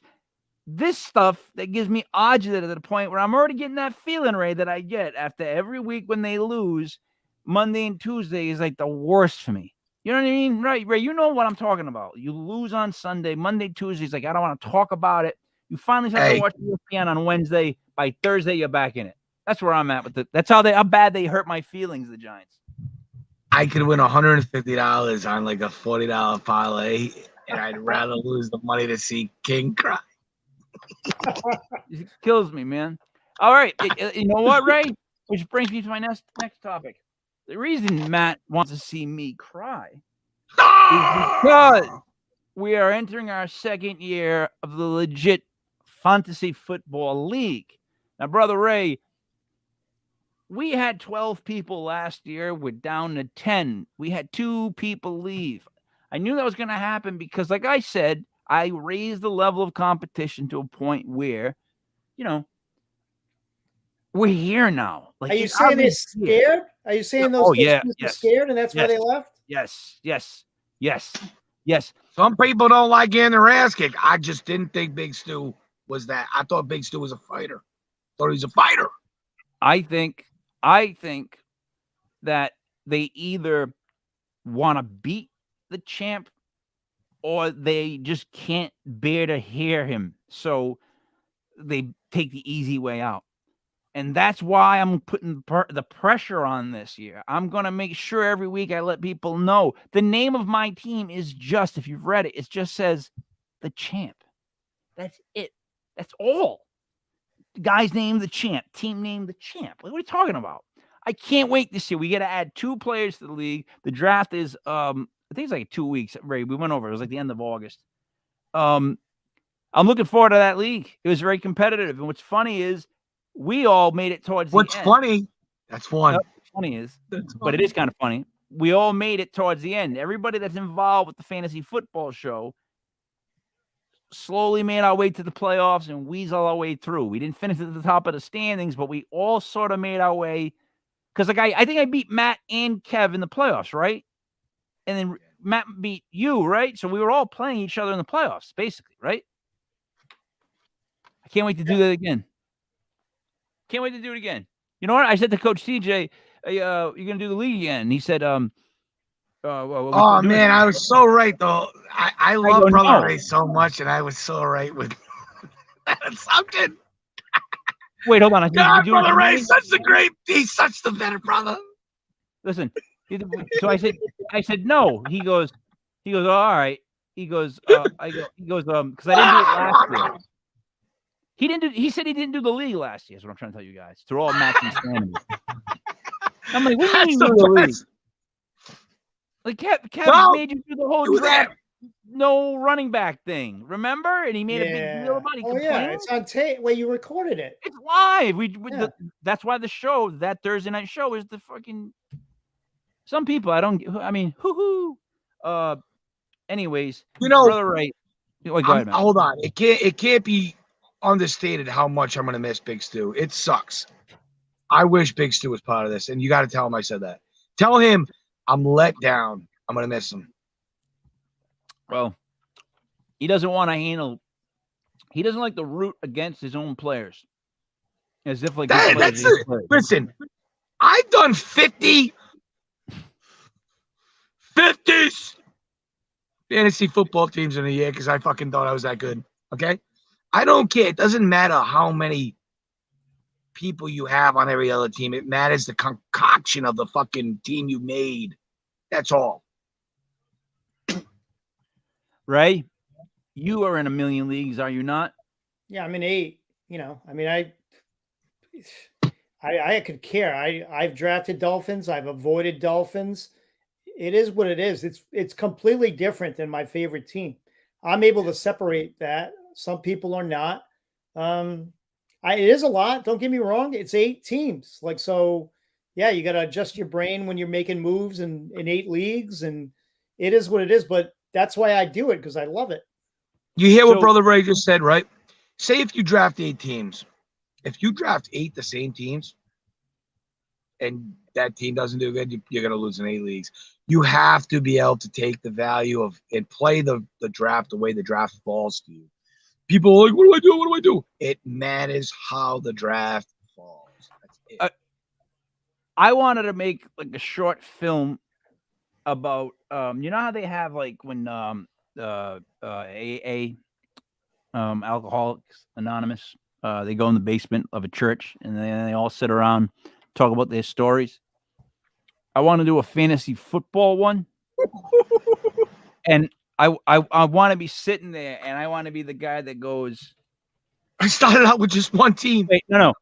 this stuff that gives me agita to the point where I'm already getting that feeling, Ray, that I get after every week when they lose. Monday and Tuesday is like the worst for me. You know what I mean? Right, Ray, you know what I'm talking about. You lose on Sunday. Monday, Tuesday is like, I don't want to talk about it. You finally start to watch ESPN on Wednesday. By Thursday, you're back in it. That's where I'm at with it. That's how bad they hurt my feelings, the Giants. I could win $150 on like a $40 parlay, and I'd rather lose the money to see King cry. It kills me, man. All right. You know what, Ray? Which brings me to my next topic. The reason Matt wants to see me cry is because we are entering our second year of the legit fantasy football league. Now, Brother Ray, we had 12 people last year. We're down to 10. We had 2 people leave. I knew that was going to happen because, like I said, I raised the level of competition to a point where, we're here now. Like, are you saying they're scared? Are you saying those yes. are scared and that's why they left? Yes. Some people don't like getting their ass kicked. I just didn't think Big Stu was that. I thought Big Stu was a fighter. I thought he was a fighter. I think I think that they either want to beat the champ or they just can't bear to hear him. So they take the easy way out. And that's why I'm putting the pressure on this year. I'm going to make sure every week I let people know. The name of my team is just, if you've read it, it just says the champ. That's it. That's all. The guy's name, the champ. Team name, the champ. What are we talking about? I can't wait this year. We got to add 2 players to the league. The draft is, I think it's like 2 weeks. Ray, we went over. It was like the end of August. I'm looking forward to that league. It was very competitive. And what's funny is we all made it towards What's the end. funny? That's one. What's funny is, but it is kind of funny. We all made it towards the end. Everybody that's involved with the fantasy football show slowly made our way to the playoffs and weasel our way through. We didn't finish at the top of the standings, but we all sort of made our way. Because I think I beat Matt and Kev in the playoffs, right? And then Matt beat you, right? So we were all playing each other in the playoffs, basically, right? I can't wait to do that again. Can't wait to do it again. You know what? I said to Coach CJ, you're going to do the league again. And he said, oh, man, I was so right, though. I love Brother Ray so much, and I was so right with that assumption. Wait, hold on. God, Brother Ray, he's such the better brother. Listen, so I said, no. He goes, oh, all right. He goes, because I didn't do it last year. He said he didn't do the league last year. Is what I'm trying to tell you guys. Through all Matt's insanity. I'm like, what do you mean do the league? Like Kev made you do the whole draft, no running back thing. Remember? And he made a big deal about it. Oh yeah, it's on tape. Wait, you recorded it? It's live. That's why the show, that Thursday night show, is the fucking. Some people hoo. Anyways, Brother Ray. Go ahead, man. Hold on. It can't be understated how much I'm gonna miss Big Stu. It sucks. I wish Big Stu was part of this, and you got to tell him I said that. Tell him I'm let down. I'm gonna miss him. Well, he doesn't want to handle. He doesn't like to root against his own players, as if like listen. I've done 50 fantasy football teams in a year because I fucking thought I was that good. Okay, I don't care. It doesn't matter how many people you have on every other team. It matters the concoction of the fucking team you made. That's all. Ray, you are in a million leagues, are you not? Yeah, I'm in 8. I could care. I've drafted Dolphins. I've avoided Dolphins. It is what it is. It's completely different than my favorite team. I'm able to separate that. Some people are not. It is a lot. Don't get me wrong. It's 8 teams. Yeah, you got to adjust your brain when you're making moves in 8 leagues, and it is what it is. But that's why I do it, because I love it. You hear what Brother Ray just said, right? Say if you draft 8 teams, if you draft 8 the same teams, and that team doesn't do good, you're going to lose in 8 leagues. You have to be able to take the value of and play the draft the way the draft falls to you. People are like, what do I do? What do I do? It matters how the draft falls. That's it. I wanted to make like a short film about, you know how they have like when AA, Alcoholics Anonymous, they go in the basement of a church and they all sit around, talk about their stories. I want to do a fantasy football one. And I want to be sitting there, and I want to be the guy that goes. I started out with just one team. Wait, no.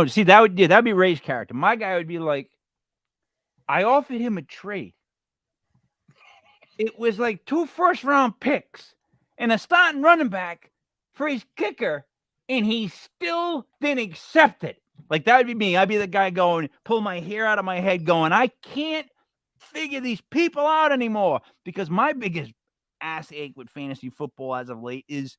See, that'd be Ray's character. My guy would be like, I offered him a trade. It was like 2 first-round picks and a starting running back for his kicker, and he still didn't accept it. Like, that would be me. I'd be the guy going, pull my hair out of my head, going, I can't figure these people out anymore, because my biggest ass ache with fantasy football as of late is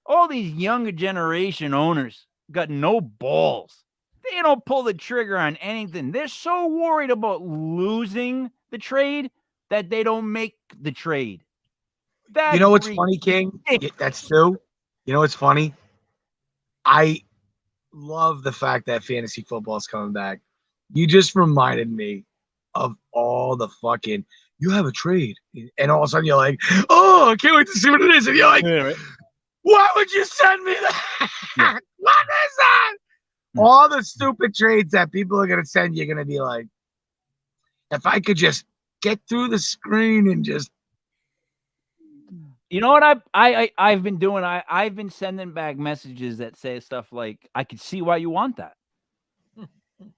all these younger generation owners got no balls. They don't pull the trigger on anything. They're so worried about losing the trade that they don't make the trade. You know what's funny, King? That's true. You know what's funny? I love the fact that fantasy football is coming back. You just reminded me of all the fucking. You have a trade, and all of a sudden you're like, "Oh, I can't wait to see what it is." And you're like, Yeah, right. "Why would you send me that? Yeah. What is that?" Hmm. All the stupid trades that people are gonna send you are gonna be like, if I could just get through the screen and just. You know what I've been doing? I've been sending back messages that say stuff like, "I could see why you want that,"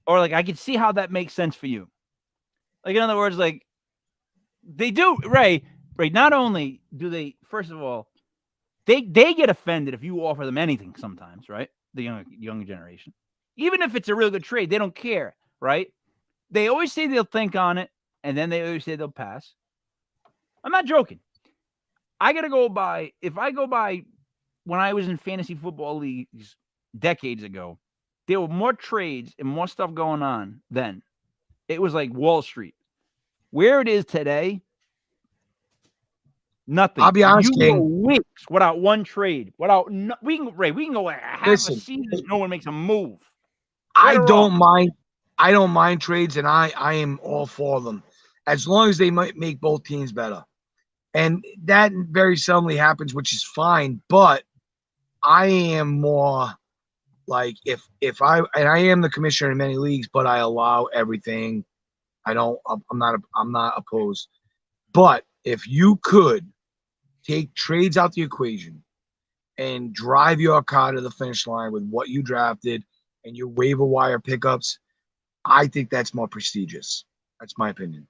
or like, "I could see how that makes sense for you." Like, in other words, like they do, Ray. Ray. Not only do they, first of all, they get offended if you offer them anything. Sometimes, right? The younger generation, even if it's a real good trade, they don't care, right? They always say they'll think on it, and then they always say they'll pass. I'm not joking. I gotta go by. If I go by when I was in fantasy football leagues decades ago, there were more trades and more stuff going on then. It was like Wall Street. Where it is today, nothing. I'll be honest, You can go King. weeks without one trade. We can go a half a Listen, season. No one makes a move. I Right or don't wrong. mind. I don't mind trades, and I am all for them, as long as they might make both teams better. And that very seldomly happens, which is fine. But I am more like if I and I am the commissioner in many leagues, but I allow everything. I'm not opposed. But if you could take trades out the equation and drive your car to the finish line with what you drafted and your waiver wire pickups, I think that's more prestigious. That's my opinion.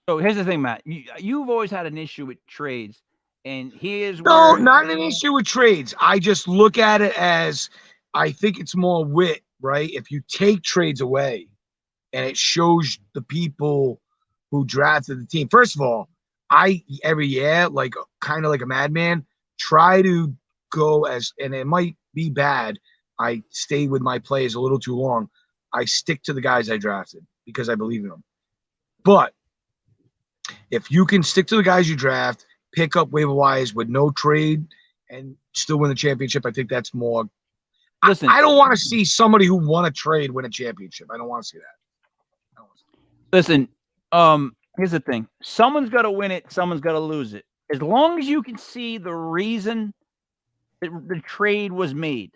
So here's the thing, Matt. You've always had an issue with trades, and here's No, where not an issue with trades. I just look at it as I think it's more wit, right? If you take trades away and it shows the people who drafted the team. First of all, I every year, like kind of like a madman, try to go as, and it might be bad. I stay with my players a little too long. I stick to the guys I drafted because I believe in them. But if you can stick to the guys you draft, pick up waiver wires with no trade, and still win the championship, I think that's more. listen. I don't want to see somebody who won a trade win a championship. I don't want to see that. Listen, here's the thing. Someone's got to win it. Someone's got to lose it. As long as you can see the reason the trade was made,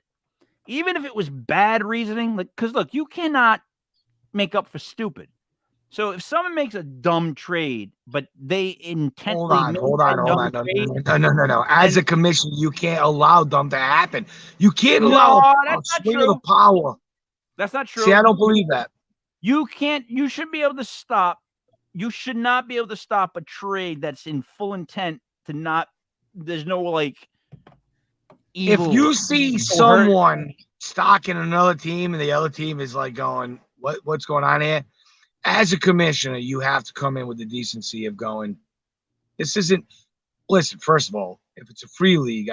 even if it was bad reasoning, like, because look, you cannot make up for stupid. So if someone makes a dumb trade, but they intently made that dumb trade, No. As then a commission, you can't allow them to happen. You can't allow no, a that's not swing of the true. power. That's not See, I true. don't believe that. You can't. You should be able to stop. You should not be able to stop a trade that's in full intent to not. There's no like evil. If you see or hurt. someone stocking another team and the other team is like going, what's going on here? As a commissioner, you have to come in with the decency of going, this isn't. Listen, first of all, if it's a free league,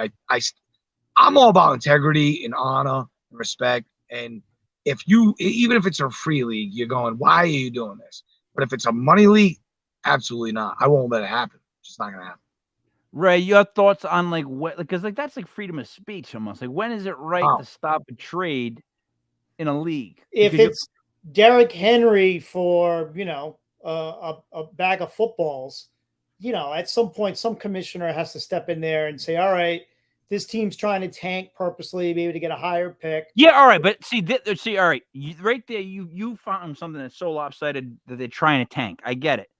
I'm all about integrity and honor and respect. And if you, even if it's a free league, you're going, why are you doing this? But if it's a money league, absolutely not. I won't let it happen. It's just not going to happen. Ray, your thoughts on like what? Because like that's like freedom of speech almost. Like when is it right Wow. to stop a trade in a league? If Because it's Derrick Henry for a bag of footballs, at some point some commissioner has to step in there and say, all right, this team's trying to tank purposely, maybe to get a higher pick. yeah, all right, but see, all right, right there, you found something that's so lopsided that they're trying to tank. I get it,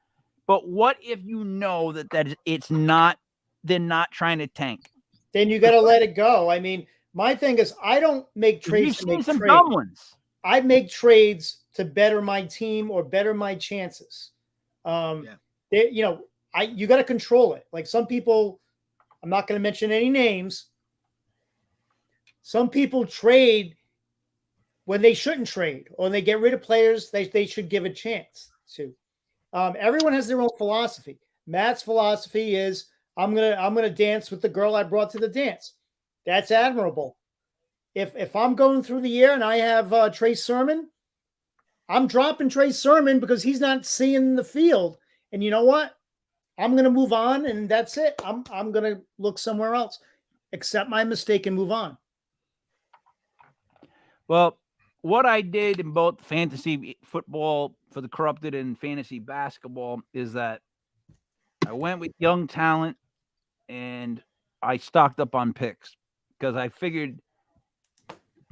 but what if you know that it's not? They're not trying to tank. Then you got to let it go. I mean, my thing is, I don't make trades You've to seen make some trades. dumb ones. I make trades to better my team or better my chances. You got to control it. Like some people, I'm not going to mention any names. Some people trade when they shouldn't trade, or they get rid of players they should give a chance to. Everyone has their own philosophy. Matt's philosophy is I'm gonna dance with the girl I brought to the dance. That's admirable. If I'm going through the year and I have Trey Sermon, I'm dropping Trey Sermon because he's not seeing the field. And you know what? I'm gonna move on, and that's it. I'm gonna look somewhere else, accept my mistake, and move on. Well, what I did in both fantasy football for the corrupted and fantasy basketball is that I went with young talent and I stocked up on picks because I figured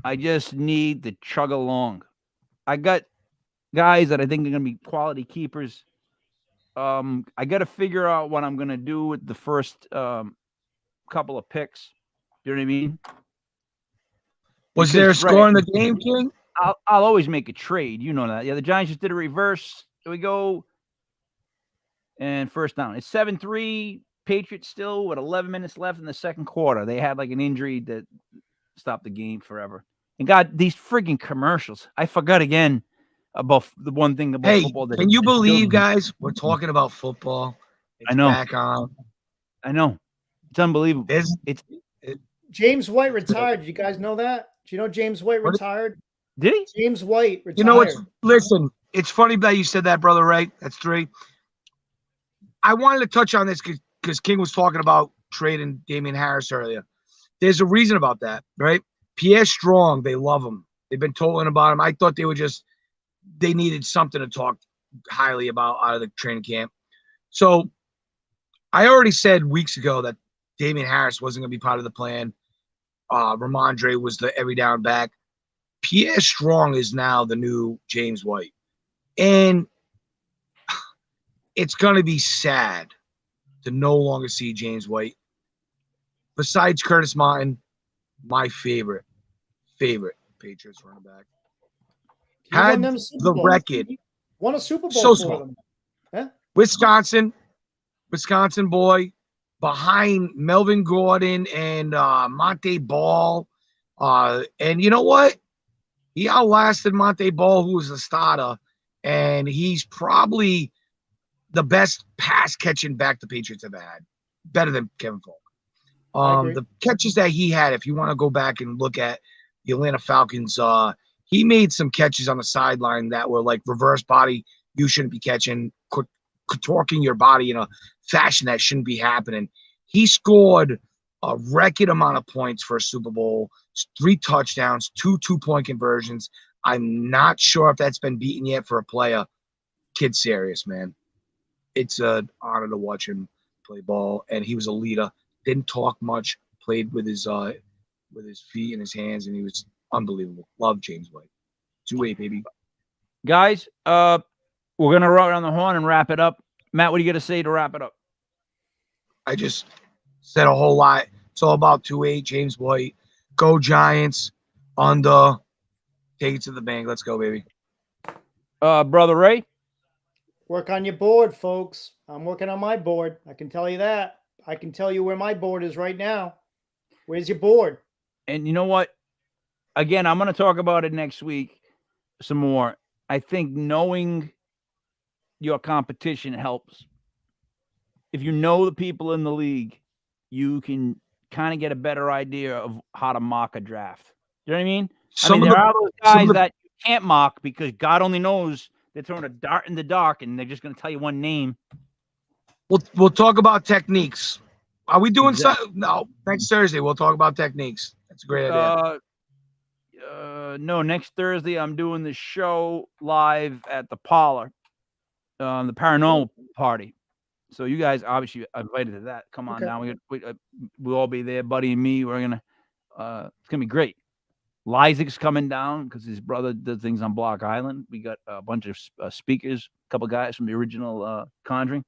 I just need to chug along. I got guys that I think are going to be quality keepers. I got to figure out what I'm going to do with the first couple of picks. You know what I mean? Was Because, there a score right, in the game, King? I'll always make a trade. You know that. Yeah, the Giants just did a reverse. Here we go. And first down. It's 7-3. Patriots still with 11 minutes left in the second quarter. They had like an injury that stopped the game forever. And God, these freaking commercials. I forgot again about the one thing about Hey, football. can you believe, me. guys, we're talking about football? It's I know. back on. I know. It's unbelievable. James White retired. Did you guys know that? Do you know James White retired? Did he? James White retired. You know what? Listen, it's funny that you said that, brother Ray. That's 3. I wanted to touch on this because King was talking about trading Damian Harris earlier. There's a reason about that, right? Pierre Strong, they love him. They've been talking about him. I thought they needed something to talk highly about out of the training camp. So I already said weeks ago that Damian Harris wasn't going to be part of the plan. Ramondre was the every down back. Pierre Strong is now the new James White. And it's going to be sad to no longer see James White. Besides Curtis Martin, my favorite Patriots running back. Had the record. Won a Super Bowl So for small. them. Yeah. Wisconsin boy, behind Melvin Gordon and Monte Ball. And you know what? He outlasted Monte Ball, who was a starter, and he's probably the best pass catching back the Patriots have had. Better than Kevin Falk. The catches that he had, if you want to go back and look at the Atlanta Falcons, he made some catches on the sideline that were like reverse body. You shouldn't be catching, torquing your body in a fashion that shouldn't be happening. He scored a record amount of points for a Super Bowl, 3 touchdowns, 2 2-point conversions. I'm not sure if that's been beaten yet for a player. Kid's serious, man. It's an honor to watch him play ball, and he was a leader. Didn't talk much, played with his feet and his hands, and he was unbelievable. Love James White. 2-8, baby. Guys, we're going to run around the horn and wrap it up. Matt, what are you going to say to wrap it up? I just said a whole lot. It's all about 2-8, James White. Go Giants. Under. Take it to the bank. Let's go, baby. Brother Ray? Work on your board, folks. I'm working on my board. I can tell you that. I can tell you where my board is right now. Where's your board? And you know what? Again, I'm going to talk about it next week some more. I think knowing your competition helps. If you know the people in the league, you can kind of get a better idea of how to mock a draft. You know what I mean? There are those guys that you can't mock because God only knows they're throwing a dart in the dark and they're just going to tell you one name. We'll talk about techniques. Are we doing something? No, next Thursday we'll talk about techniques. That's a great idea. No, next Thursday I'm doing the show live at the Parlor, the Paranormal Party. So you guys obviously are invited to that. Come on down. We'll all be there, Buddy and me. We're gonna it's gonna be great. Lysick's coming down because his brother does things on Block Island. We got a bunch of speakers, a couple guys from the original Conjuring.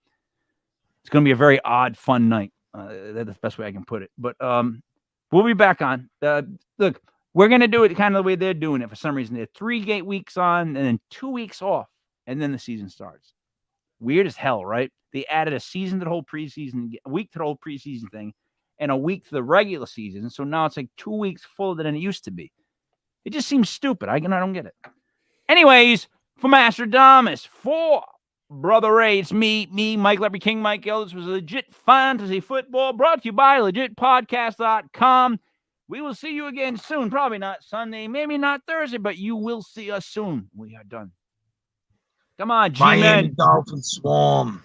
It's gonna be a very odd, fun night. That's the best way I can put it. But we'll be back on. Look, we're gonna do it kind of the way they're doing it. For some reason, they're 3 weeks on and then 2 weeks off, and then the season starts. Weird as hell, right? They added a season to the whole preseason, a week to the whole preseason thing, and a week to the regular season. So now it's like 2 weeks fuller than it used to be. It just seems stupid. I don't get it. Anyways, for Master Damas, for Brother Ray, it's me, Mike Leopard King, Mike L. This was Legit Fantasy Football, brought to you by LegitPodcast.com. We will see you again soon. Probably not Sunday, maybe not Thursday, but you will see us soon. We are done. Come on, G-Men. Miami Dolphins swarm.